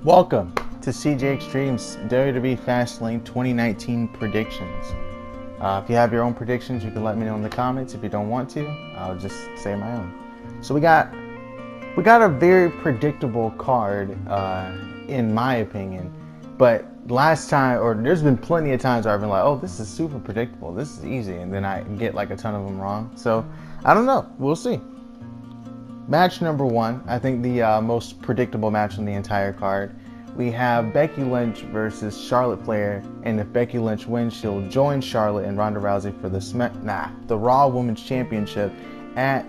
Welcome to CJ Extreme's WWE Fastlane 2019 predictions. If you have your own predictions, you can let me know in the comments. If you don't want to, I'll just say my own. So we got a very predictable card, in my opinion. But last time, or there's been plenty of times where I've been like, oh, this is super predictable. This is easy. And then I get like a ton of them wrong. So I don't know. We'll see. Match number one, I think the most predictable match on the entire card. We have Becky Lynch versus Charlotte Flair, and if Becky Lynch wins, she'll join Charlotte and Ronda Rousey for the Raw Women's Championship at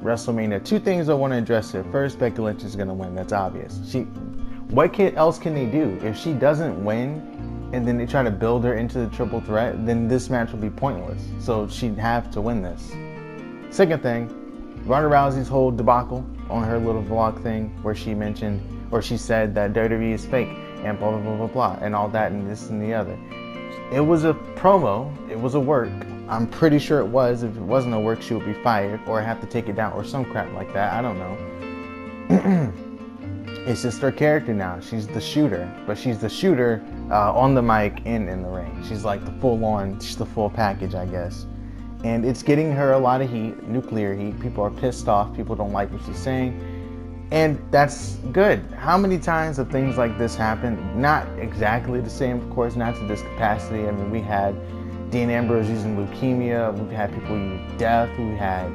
WrestleMania. Two things I want to address here. First, Becky Lynch is going to win. That's obvious. What else can they do? If she doesn't win, and then they try to build her into the triple threat, then this match will be pointless. So she'd have to win this. Second thing, Ronda Rousey's whole debacle on her little vlog thing where she mentioned, or she said that WWE is fake and blah, blah, blah, blah, blah, and all that and this and the other. It was a promo. It was a work. I'm pretty sure it was. If it wasn't a work, she would be fired or have to take it down or some crap like that. I don't know. It's just her character now. She's the shooter, but she's the shooter on the mic and in the ring. She's like the full-on, she's the full package, I guess. And it's getting her a lot of heat, nuclear heat. People are pissed off. People don't like what she's saying. And that's good. How many times have things like this happened? Not exactly the same, of course, not to this capacity. I mean, we had Dean Ambrose using leukemia. We've had people use death. We had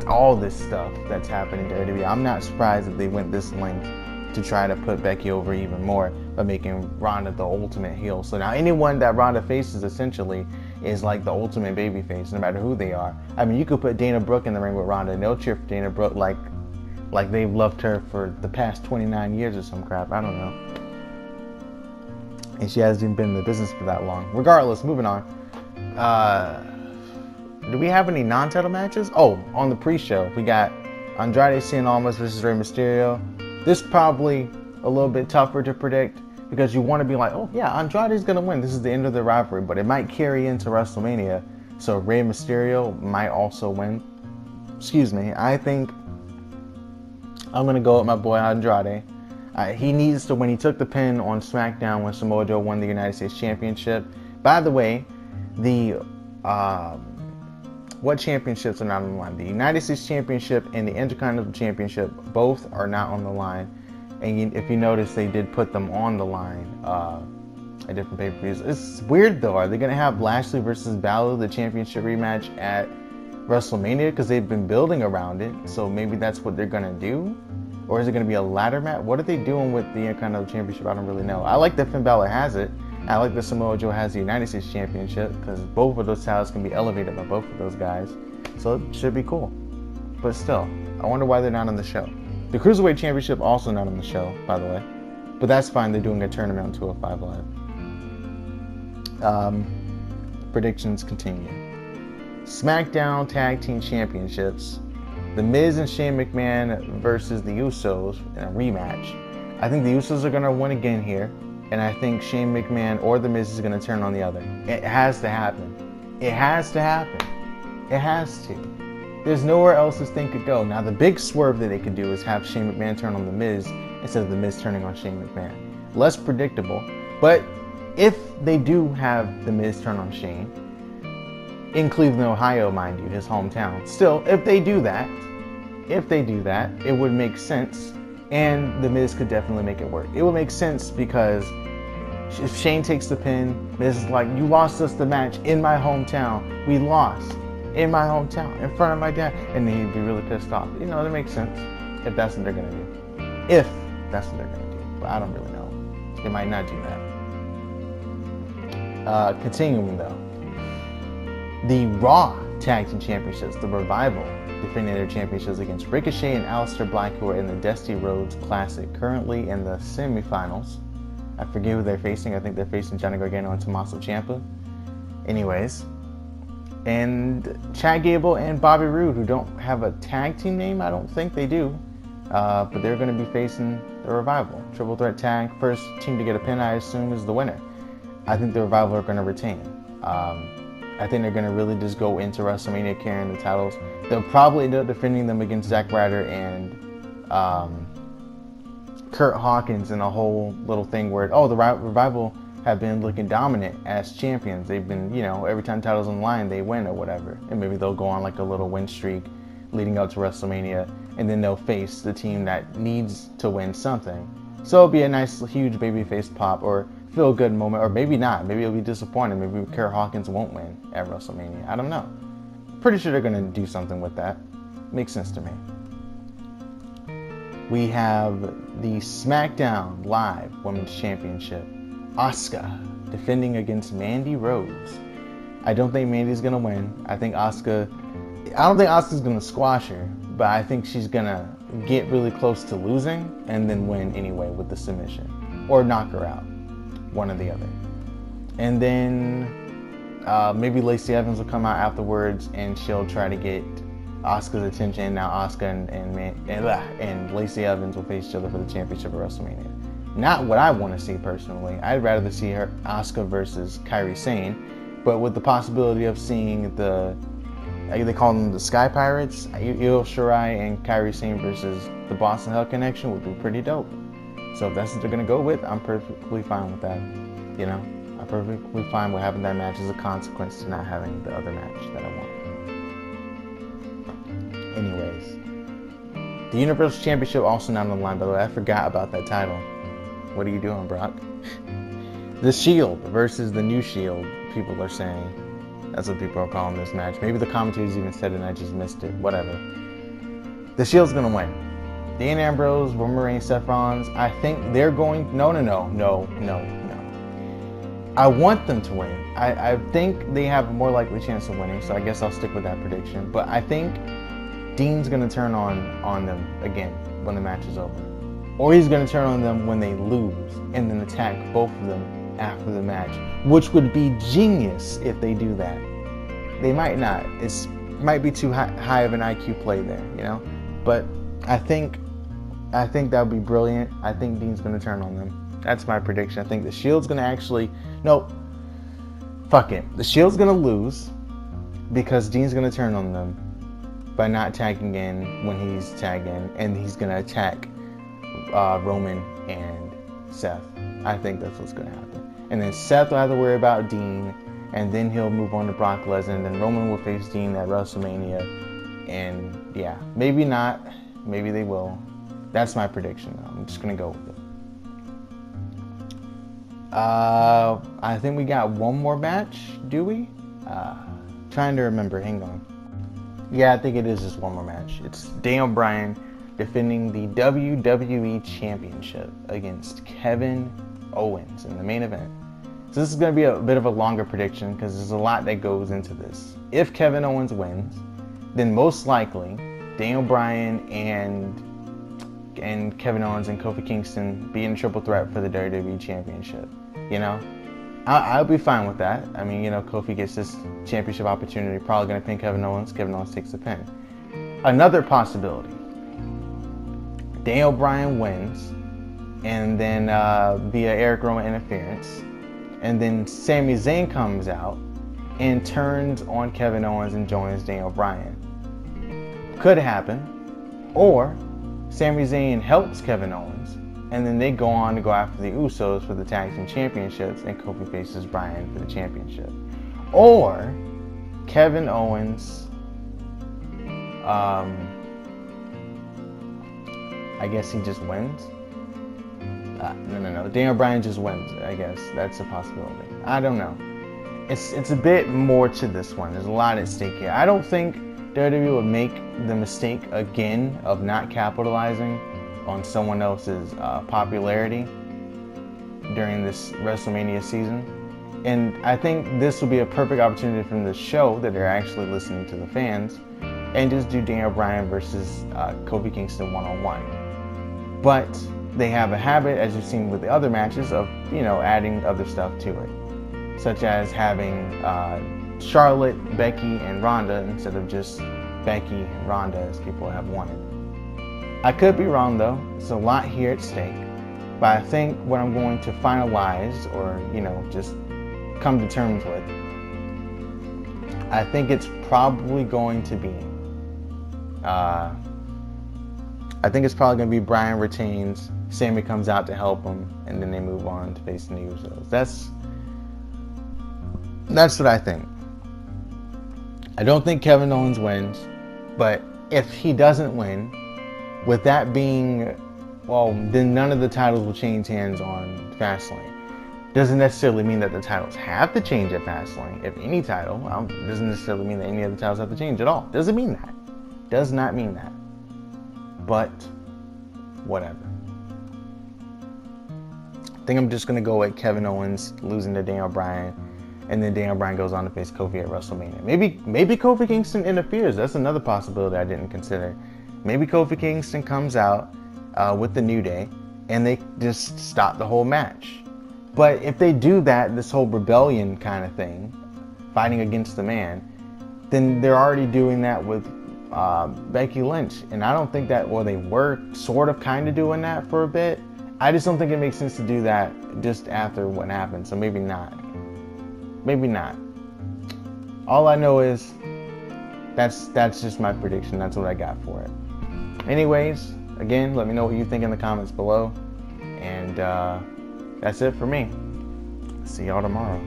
all this stuff that's happened in WWE. I'm not surprised that they went this length to try to put Becky over even more by making Ronda the ultimate heel. So now anyone that Ronda faces essentially is like the ultimate babyface, no matter who they are. I mean, you could put Dana Brooke in the ring with Ronda and they'll cheer for Dana Brooke like they've loved her for the past 29 years or some crap. I don't know. And she hasn't even been in the business for that long. Regardless, moving on. Do we have any non-title matches? Oh, on the pre-show, we got Andrade Cien Almas versus Rey Mysterio. This probably a little bit tougher to predict because you want to be like, oh yeah, Andrade's going to win. This is the end of the rivalry, but it might carry into WrestleMania. So Rey Mysterio might also win. Excuse me. I think I'm going to go with my boy Andrade. He needs to win. He took the pin on SmackDown when Samoa Joe won the United States Championship. By the way, what championships are not on the line? The United States Championship and the Intercontinental Championship both are not on the line. And if you notice, they did put them on the line at different pay-per-views. It's weird though. Are they going to have Lashley versus Balor, the championship rematch at WrestleMania? Because they've been building around it. So maybe that's what they're going to do? Or is it going to be a ladder match? What are they doing with the Intercontinental Championship? I don't really know. I like that Finn Balor has it. I like that Samoa Joe has the United States Championship because both of those titles can be elevated by both of those guys. So it should be cool. But still, I wonder why they're not on the show. The Cruiserweight Championship also not on the show, by the way. But that's fine. They're doing a tournament on 205 Live. Predictions continue. SmackDown Tag Team Championships. The Miz and Shane McMahon versus the Usos in a rematch. I think the Usos are going to win again here. And I think Shane McMahon or The Miz is going to turn on the other. It has to happen. It has to happen. It has to. There's nowhere else this thing could go. Now, the big swerve that they could do is have Shane McMahon turn on The Miz instead of The Miz turning on Shane McMahon. Less predictable. But if they do have The Miz turn on Shane, in Cleveland, Ohio, mind you, his hometown, still, if they do that, it would make sense. And The Miz could definitely make it work. It would make sense because if Shane takes the pin, Miz is like, you lost us the match in my hometown. We lost in my hometown, in front of my dad. And then he'd be really pissed off. You know, that makes sense if that's what they're going to do. If that's what they're going to do. But I don't really know. They might not do that. Continuing though. The Raw Tag Team Championships, the Revival, defending their championships against Ricochet and Aleister Black, who are in the Dusty Rhodes Classic, currently in the semifinals. I forget who they're facing. I think they're facing Johnny Gargano and Tommaso Ciampa. Anyways. And Chad Gable and Bobby Roode, who don't have a tag team name. I don't think they do. But they're going to be facing the Revival. Triple threat tag. First team to get a pin, I assume, is the winner. I think the Revival are going to retain. I think they're going to really just go into WrestleMania carrying the titles. They'll probably end up defending them against Zack Ryder and Kurt Hawkins and a whole little thing where, the Revival have been looking dominant as champions. They've been, every time titles on the line, they win or whatever. And maybe they'll go on like a little win streak leading up to WrestleMania, and then they'll face the team that needs to win something. So it'll be a nice, huge babyface pop or feel good moment, or maybe not. Maybe it'll be disappointing. Maybe Kurt Hawkins won't win at WrestleMania. I don't know. Pretty sure they're going to do something with that. Makes sense to me. We have the SmackDown Live Women's Championship. Asuka defending against Mandy Rose. I don't think Mandy's going to win. I don't think Asuka's going to squash her, but I think she's going to get really close to losing and then win anyway with the submission. Or knock her out. One or the other. And then maybe Lacey Evans will come out afterwards and she'll try to get Asuka's attention. Now Asuka and Lacey Evans will face each other for the championship at WrestleMania. Not what I want to see personally. I'd rather see Asuka versus Kairi Sane, but with the possibility of seeing they call them the Sky Pirates, Io Shirai and Kairi Sane versus the Boston Hell Connection would be pretty dope. So if that's what they're gonna go with, I'm perfectly fine with that. I'm perfectly fine with having that match as a consequence to not having the other match that I want. Anyways, the Universal Championship also not on the line, by the way. I forgot about that title. What are you doing, Brock? The Shield versus the New Shield, people are saying. That's what people are calling this match. Maybe the commentators even said it and I just missed it. Whatever. The Shield's gonna win. Dean Ambrose, Roman Reigns, Seth Rollins, I think they're going... No. I want them to win. I think they have a more likely chance of winning, so I guess I'll stick with that prediction. But I think Dean's going to turn on them again when the match is over. Or he's going to turn on them when they lose and then attack both of them after the match, which would be genius if they do that. They might not. It might be too high of an IQ play there, But I think that would be brilliant. I think Dean's going to turn on them. That's my prediction. I think the Shield's going to actually... No. Fuck it. The Shield's going to lose because Dean's going to turn on them by not tagging in when he's tagging, and he's going to attack Roman and Seth. I think that's what's going to happen. And then Seth will have to worry about Dean, and then he'll move on to Brock Lesnar, and then Roman will face Dean at WrestleMania. And yeah, maybe not. Maybe they will. That's my prediction, though. I'm just going to go with it. I think we got one more match, do we? Trying to remember, hang on. Yeah, I think it is just one more match. It's Daniel Bryan defending the WWE Championship against Kevin Owens in the main event. So this is going to be a bit of a longer prediction because there's a lot that goes into this. If Kevin Owens wins, then most likely Daniel Bryan and Kevin Owens and Kofi Kingston be in a triple threat for the WWE Championship. I'll be fine with that. I mean, Kofi gets this championship opportunity, probably going to pin Kevin Owens. Kevin Owens takes the pin. Another possibility. Daniel Bryan wins, and then via Eric Rowan interference, and then Sami Zayn comes out and turns on Kevin Owens and joins Daniel Bryan. Could happen. Or Sami Zayn helps Kevin Owens, and then they go on to go after the Usos for the Tag Team Championships, and Kofi faces Bryan for the championship. Or Kevin Owens, I guess he just wins. No. Daniel Bryan just wins, I guess. That's a possibility. I don't know. It's a bit more to this one. There's a lot at stake here. I don't think WWE would make the mistake again of not capitalizing on someone else's popularity during this WrestleMania season. And I think this will be a perfect opportunity from the show that they're actually listening to the fans and just do Daniel Bryan versus Kofi Kingston one-on-one. But they have a habit, as you've seen with the other matches, of adding other stuff to it, such as having Charlotte, Becky, and Ronda instead of just Becky and Ronda as people have wanted. I could be wrong though. There's a lot here at stake, but I think what I'm going to finalize, or just come to terms with, I think it's probably going to be Bryan retains Sammy comes out to help him, and then they move on to face the New Usos. That's what I think. I don't think Kevin Owens wins, but if he doesn't win, with that being, well, then none of the titles will change hands on Fastlane. Doesn't necessarily mean that the titles have to change at Fastlane. If any title, doesn't necessarily mean that any of the titles have to change at all. Doesn't mean that. Does not mean that. But whatever. I think I'm just gonna go with Kevin Owens losing to Daniel Bryan, and then Daniel Bryan goes on to face Kofi at WrestleMania. Maybe Kofi Kingston interferes. That's another possibility I didn't consider. Maybe Kofi Kingston comes out with the New Day, and they just stop the whole match. But if they do that, this whole rebellion kind of thing, fighting against the man, then they're already doing that with Becky Lynch. And I don't think that, well, they were sort of kind of doing that for a bit. I just don't think it makes sense to do that just after what happened. So maybe not. Maybe not. All I know is that's just my prediction. That's what I got for it. Anyways, again, let me know what you think in the comments below. And that's it for me. See y'all tomorrow.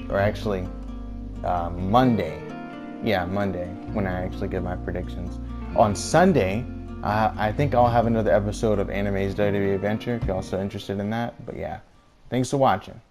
Or actually, Monday. Yeah, Monday, when I actually give my predictions. On Sunday, I think I'll have another episode of Anime's WWE Adventure if y'all so interested in that. But yeah, thanks for watching.